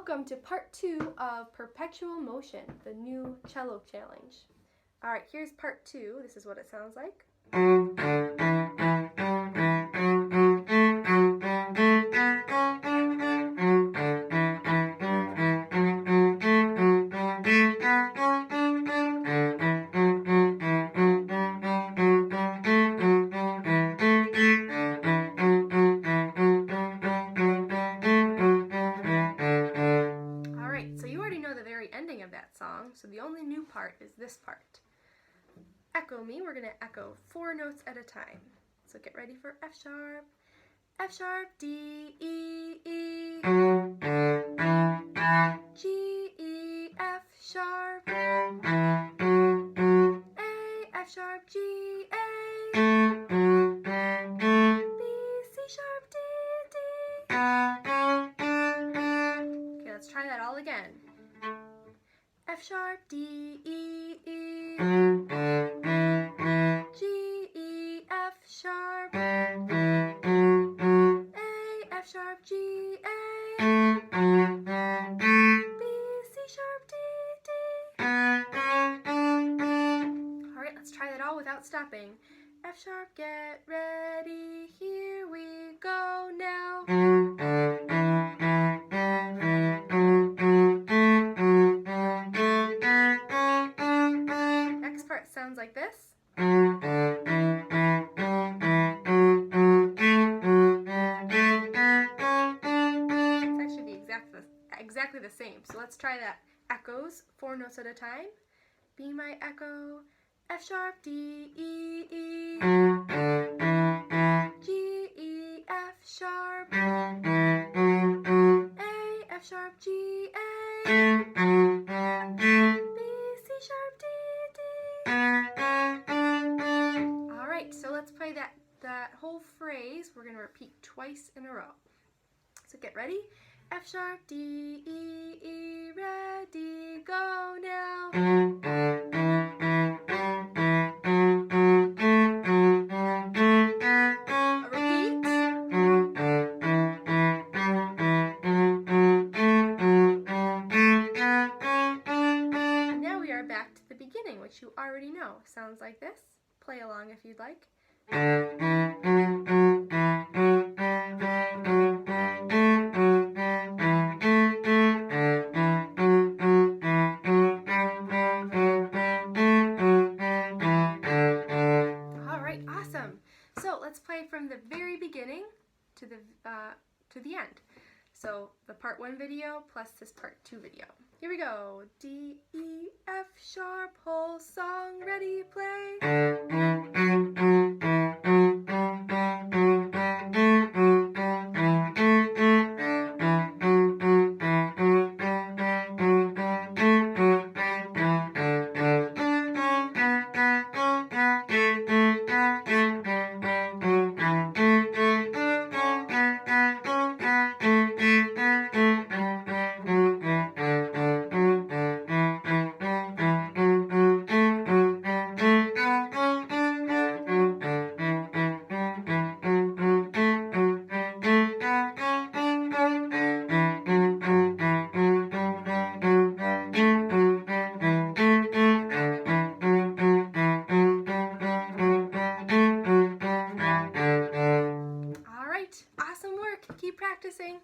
Welcome to part 2 of Perpetual Motion, the new cello challenge. Alright, here's part 2. This is what it sounds like. So you already know the very ending of that song, so the only new part is this part. Echo me, we're going to echo 4 notes at a time. So get ready for F sharp, D, E, E, G, E, F sharp, A, F sharp, G, A, B, C sharp, D, D. Okay, let's try that all again. F sharp, D, E, E, G, E, F sharp, A, F sharp, G, A, B, C sharp, D, D. Alright, let's try that all without stopping. F sharp, get ready, here we go now. Sounds like this. It's actually exactly the same. So let's try that. Echoes, 4 notes at a time. Be my echo. F sharp, D, E, E, G, E, F sharp, A, F sharp, G, A, B, C sharp, D, D. Alright, so let's play that whole phrase. We're going to repeat twice in a row. So get ready. F sharp, D, E, E, ready, go now. A repeat. And now we are back to the beginning, which you already know. Sounds like this. Play along if you'd like. Alright, awesome. So let's play from the very beginning to the end. So the part 1 video plus this part 2 video. Here we go. D, E, F sharp, whole song, ready, play. Awesome work. Keep practicing.